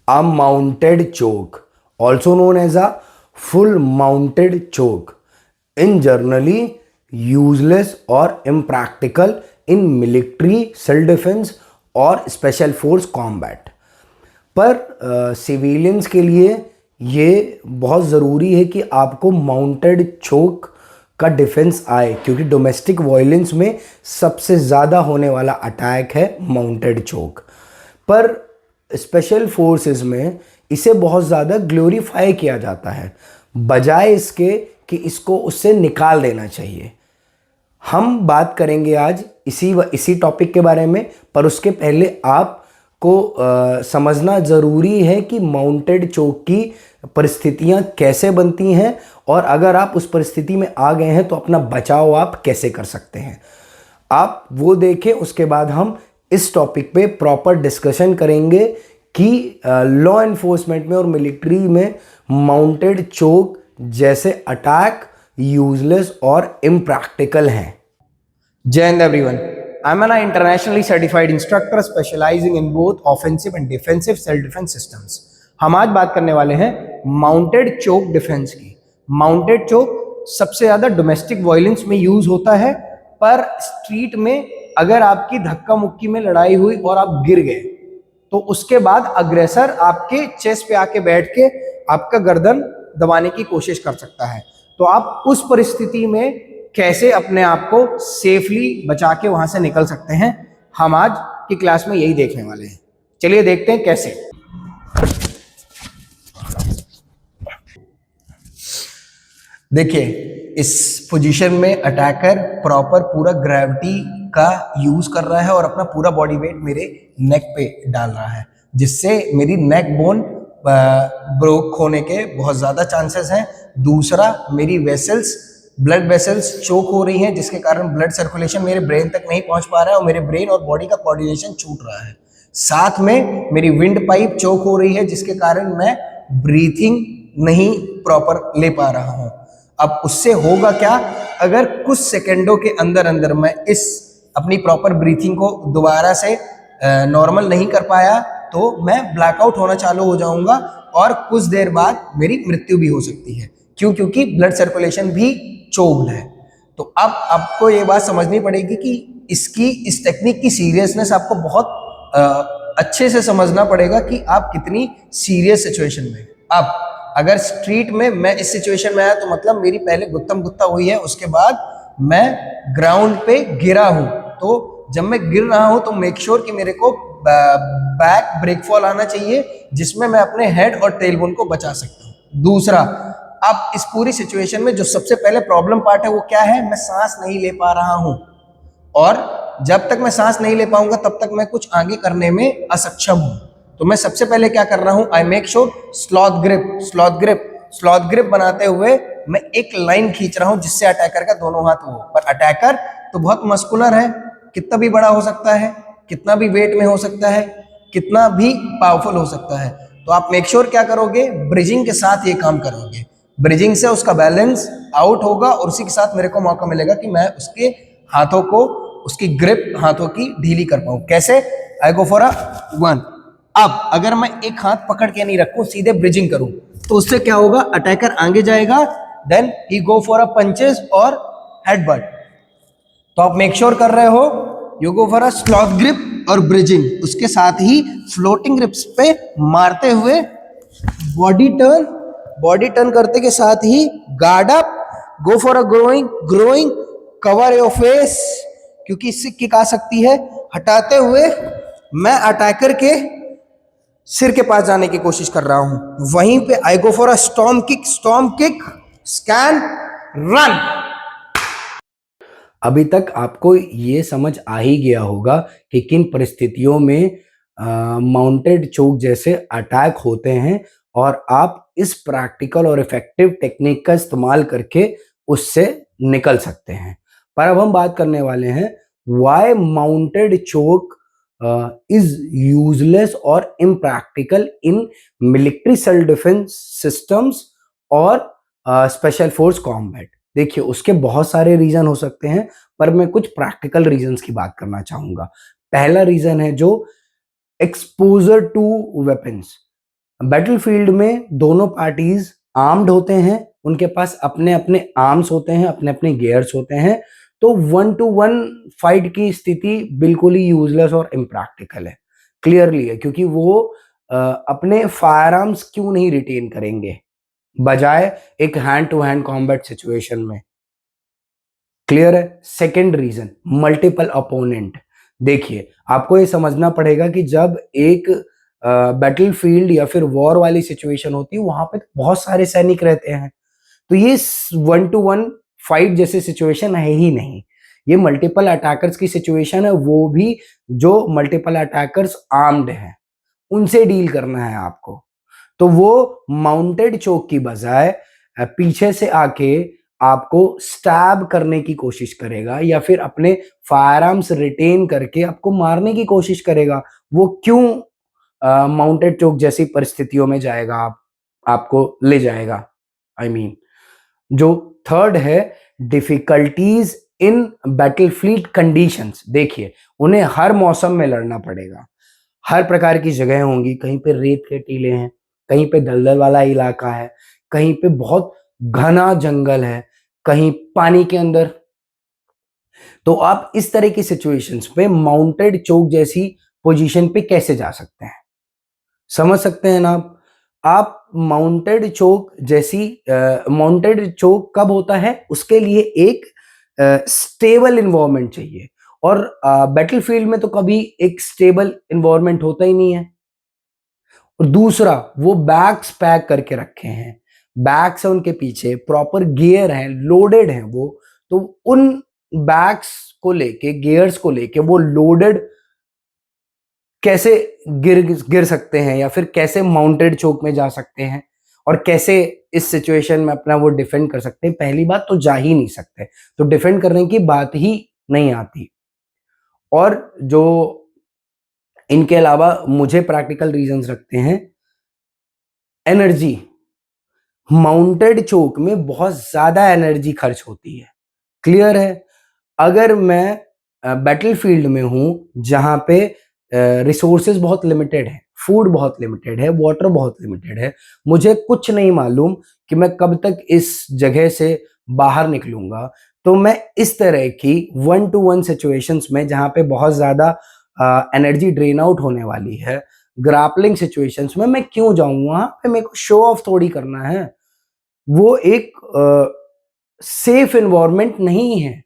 A mounted choke, also known as a full mounted choke, in generally useless or impractical in military self defense और special force combat. पर civilians के लिए ये बहुत ज़रूरी है कि आपको माउंटेड चोक का डिफेंस आए, क्योंकि डोमेस्टिक वायलेंस में सबसे ज़्यादा होने वाला अटैक है माउंटेड चोक। पर स्पेशल फोर्सेस में इसे बहुत ज़्यादा ग्लोरीफाई किया जाता है, बजाय इसके कि इसको उससे निकाल देना चाहिए। हम बात करेंगे आज इसी टॉपिक के बारे में, पर उसके पहले आपको समझना ज़रूरी है कि माउंटेड चोक की परिस्थितियां कैसे बनती हैं, और अगर आप उस परिस्थिति में आ गए हैं तो अपना बचाव आप कैसे कर सकते हैं। आप वो देखें, उसके बाद हम इस टॉपिक पे प्रॉपर डिस्कशन करेंगे कि लॉ एनफोर्समेंट में और मिलिट्री में माउंटेड चोक जैसे अटैक यूजलेस और इम्प्रैक्टिकल हैं। जय Hind everyone, I am N internationally certified instructor specialising in both offensive and defensive self defence systems. हम आज बात करने वाले हैं माउंटेड चोक डिफेंस की। माउंटेड चोक सबसे ज्यादा डोमेस्टिक वायलेंस में यूज होता है, पर स्ट्रीट में अगर आपकी धक्का मुक्की में लड़ाई हुई और आप गिर गए तो उसके बाद अग्रेसर आपके चेस्ट पे आके बैठ के आपका गर्दन दबाने की कोशिश कर सकता है। तो आप उस परिस्थिति में कैसे अपने आप को सेफली बचा के वहां से निकल सकते हैं, हम आज की क्लास में यही देखने वाले हैं। चलिए देखते हैं कैसे। देखिए, इस पोजीशन में अटैकर प्रॉपर पूरा ग्रेविटी का यूज कर रहा है और अपना पूरा बॉडी वेट मेरे नेक पे डाल रहा है, जिससे मेरी नेक बोन ब्रोक होने के बहुत ज़्यादा चांसेस हैं। दूसरा, मेरी वेसल्स, ब्लड वेसल्स चोक हो रही हैं, जिसके कारण ब्लड सर्कुलेशन मेरे ब्रेन तक नहीं पहुंच पा रहा है और मेरे ब्रेन और बॉडी का कोऑर्डिनेशन छूट रहा है। साथ में मेरी विंड पाइप चोक हो रही है, जिसके कारण मैं ब्रीथिंग नहीं प्रॉपर ले पा रहा हूँ। अब उससे होगा क्या, अगर कुछ सेकेंडों के अंदर अंदर मैं इस अपनी प्रॉपर ब्रीथिंग को दोबारा से नॉर्मल नहीं कर पाया तो मैं ब्लैकआउट होना चालू हो जाऊंगा और कुछ देर बाद मेरी मृत्यु भी हो सकती है। क्यों? क्योंकि ब्लड सर्कुलेशन भी चोक्ड है। तो अब आपको ये बात समझनी पड़ेगी कि इस टेक्निक की सीरियसनेस आपको बहुत अच्छे से समझना पड़ेगा कि आप कितनी सीरियस सिचुएशन में। अब अगर स्ट्रीट में मैं इस सिचुएशन में आया तो मतलब मेरी पहले गुत्तम गुत्ता हुई है, उसके बाद मैं ग्राउंड पे गिरा हूं। तो जब मैं गिर रहा हूं तो मेक श्योर कि मेरे को बैक ब्रेक फॉल आना चाहिए, जिसमें मैं अपने हेड और टेलबोन को बचा सकता हूं। दूसरा, अब इस पूरी सिचुएशन में जो सबसे पहले प्रॉब्लम पार्ट है वो क्या है, मैं सांस नहीं ले पा रहा हूं, और जब तक मैं सांस नहीं ले पाऊंगा तब तक मैं कुछ आगे करने में असक्षम हूं। तो मैं सबसे पहले क्या कर रहा हूं, I make sure sloth grip बनाते हुए मैं एक लाइन खींच रहा हूं, जिससे अटैकर का दोनों हाथ हो। पर अटैकर तो बहुत मस्कुलर है, कितना भी बड़ा हो सकता है, कितना भी वेट में हो सकता है, कितना भी पावरफुल हो सकता है। तो आप मेक श्योर क्या करोगे, ब्रिजिंग के साथ ये काम करोगे। ब्रिजिंग से उसका बैलेंस आउट होगा और उसी के साथ मेरे को मौका मिलेगा कि मैं उसके हाथों को, उसकी ग्रिप हाथों की ढीली कर पाऊं। कैसे? आई गो फॉर अ 1। अब अगर मैं एक हाथ पकड़ के नहीं रखूं, सीधे ब्रिजिंग करूं, तो उससे क्या होगा, अटैकर आगे जाएगा, then he go for a punches और हेडबट। तो आप मेक श्योर कर रहे हो, you go for a sloth grip और ब्रिजिंग, उसके साथ ही फ्लोटिंग ग्रिप्स पे मारते हुए बॉडी टर्न करते के साथ ही guard up, go for a groin, cover your face, क्योंकि इससे किक आ सकती है। हटाते हुए मैं अटैकर के सिर के पास जाने की कोशिश कर रहा हूं। वहीं पे I go for a storm kick, scan, run. अभी तक आपको ये समझ आ ही गया होगा कि किन परिस्थितियों में माउंटेड चोक जैसे अटैक होते हैं, और आप इस प्रैक्टिकल और इफेक्टिव टेक्निक का इस्तेमाल करके उससे निकल सकते हैं। पर अब हम बात करने वाले हैं why mounted choke is useless और impractical in military self defence systems और स्पेशल फोर्स कॉम्बैट। देखिए, उसके बहुत सारे रीजन हो सकते हैं, पर मैं कुछ प्रैक्टिकल रीजंस की बात करना चाहूंगा। पहला रीजन है जो एक्सपोजर टू वेपन्स। बैटलफील्ड में दोनों पार्टीज आर्म्ड होते हैं, उनके पास अपने अपने आर्म्स होते हैं, अपने अपने गियर्स होते हैं, तो 1-to-1 फाइट की स्थिति बिल्कुल ही यूजलेस और इम्प्रैक्टिकल है, क्लियरली है, क्योंकि वो अपने फायर आर्म्स क्यों नहीं रिटेन करेंगे बजाय एक hand to hand combat situation में। क्लियर है। Second reason, multiple opponent. देखिए, आपको ये समझना पड़ेगा कि जब एक बैटलफील्ड या फिर वॉर वाली सिचुएशन होती है, वहां पे बहुत सारे सैनिक रहते हैं, तो ये 1-to-1 फाइट जैसी सिचुएशन है ही नहीं। ये मल्टीपल अटैकर्स की सिचुएशन है, वो भी जो मल्टीपल अटैकर्स आर्म्ड हैं, उनसे डील करना है आपको। तो वो माउंटेड चोक की बजाय पीछे से आके आपको स्टैब करने की कोशिश करेगा या फिर अपने फायर आर्म्स रिटेन करके आपको मारने की कोशिश करेगा। वो क्यों माउंटेड चोक जैसी परिस्थितियों में जाएगा, आपको ले जाएगा। आई मीन जो थर्ड है, डिफिकल्टीज इन बैटलफील्ड कंडीशंस। देखिए, उन्हें हर मौसम में लड़ना पड़ेगा, हर प्रकार की जगह होंगी, कहीं पे रेत के टीले हैं, कहीं पे दलदल वाला इलाका है, कहीं पे बहुत घना जंगल है, कहीं पानी के अंदर। तो आप इस तरह की सिचुएशंस पे माउंटेड चोक जैसी पोजीशन पे कैसे जा सकते हैं, समझ सकते हैं ना आप माउंटेड चोक जैसी माउंटेड चोक कब होता है, उसके लिए एक स्टेबल इन्वायरमेंट चाहिए, और बैटलफील्ड में तो कभी एक स्टेबल इन्वायरमेंट होता ही नहीं है। और दूसरा, वो बैग्स पैक करके रखे हैं, बैग्स है उनके पीछे, प्रॉपर गियर है, लोडेड है वो, तो उन बैग्स को लेके, गियर्स को लेके वो लोडेड कैसे गिर गिर सकते हैं या फिर कैसे माउंटेड चोक में जा सकते हैं, और कैसे इस सिचुएशन में अपना वो डिफेंड कर सकते हैं। पहली बात तो जा ही नहीं सकते, तो डिफेंड करने की बात ही नहीं आती। और जो इनके अलावा मुझे प्रैक्टिकल रीजंस रखते हैं, एनर्जी। माउंटेड चोक में बहुत ज्यादा एनर्जी खर्च होती है, क्लियर है। अगर मैं बैटलफील्ड में हूं जहां पे रिसोर्सेज बहुत लिमिटेड है, फूड बहुत लिमिटेड है, वाटर बहुत लिमिटेड है, मुझे कुछ नहीं मालूम कि मैं कब तक इस जगह से बाहर निकलूंगा, तो मैं इस तरह की 1-to-1 सिचुएशंस में जहां पे बहुत ज्यादा एनर्जी ड्रेन आउट होने वाली है, ग्रापलिंग सिचुएशंस में मैं क्यों जाऊं, वहां पे मेरे को शो ऑफ थोड़ी करना है। वो एक सेफ एनवायरनमेंट नहीं है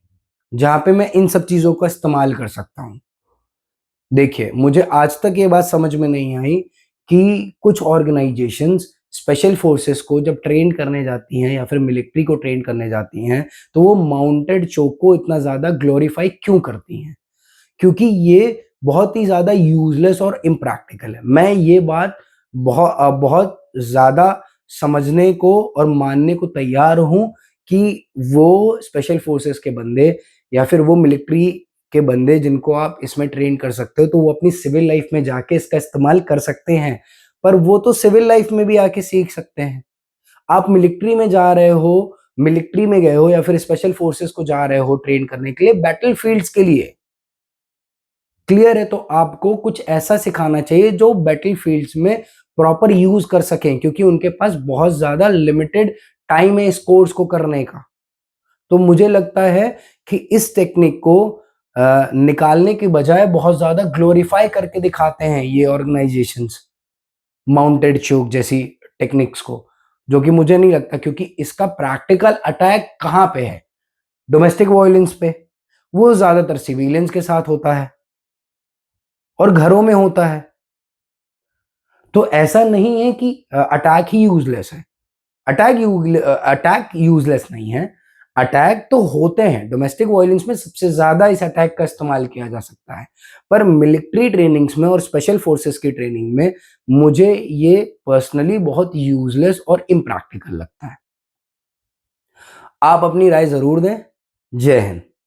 जहां पे मैं इन सब चीजों का इस्तेमाल कर सकता हूं। देखिए, मुझे आज तक ये बात समझ में नहीं आई कि कुछ ऑर्गेनाइजेशंस स्पेशल फोर्सेस को जब ट्रेन करने जाती हैं या फिर मिलिट्री को ट्रेन करने जाती हैं, तो वो माउंटेड चोक को इतना ज्यादा ग्लोरीफाई क्यों करती हैं, क्योंकि ये बहुत ही ज्यादा यूजलेस और इम्प्रैक्टिकल है। मैं ये बात बहुत ज्यादा समझने को और मानने को तैयार हूं कि वो स्पेशल फोर्सेस के बंदे या फिर वो मिलिट्री के बंदे जिनको आप इसमें ट्रेन कर सकते हो, तो वो अपनी सिविल लाइफ में जाके इसका इस्तेमाल कर सकते हैं, पर वो तो सिविल लाइफ में भी आके सीख सकते हैं। आप मिलिट्री में जा रहे हो, मिलिट्री में गए हो या फिर स्पेशल फोर्सेस को जा रहे हो ट्रेन करने के लिए, बैटलफील्ड्स के लिए, क्लियर है। तो आपको कुछ ऐसा सिखाना चाहिए जो बैटलफील्ड्स में प्रॉपर यूज कर सकें, क्योंकि उनके पास बहुत ज्यादा लिमिटेड टाइम है इस कोर्स को करने का। तो मुझे लगता है कि इस टेक्निक को निकालने की बजाय बहुत ज्यादा ग्लोरीफाई करके दिखाते हैं ये ऑर्गेनाइजेशंस माउंटेड चोक जैसी टेक्निक्स को, जो कि मुझे नहीं लगता, क्योंकि इसका प्रैक्टिकल अटैक कहाँ पे है, डोमेस्टिक वायलेंस पे। वो ज्यादातर सिविलियंस के साथ होता है और घरों में होता है। तो ऐसा नहीं है कि अटैक ही यूजलेस है, अटैक यूजलेस नहीं है, अटैक तो होते हैं। डोमेस्टिक वायलेंस में सबसे ज्यादा इस अटैक का इस्तेमाल किया जा सकता है, पर मिलिट्री ट्रेनिंग्स में और स्पेशल फोर्सेस की ट्रेनिंग में मुझे ये पर्सनली बहुत यूजलेस और इम्प्रैक्टिकल लगता है। आप अपनी राय जरूर दें। जय हिंद।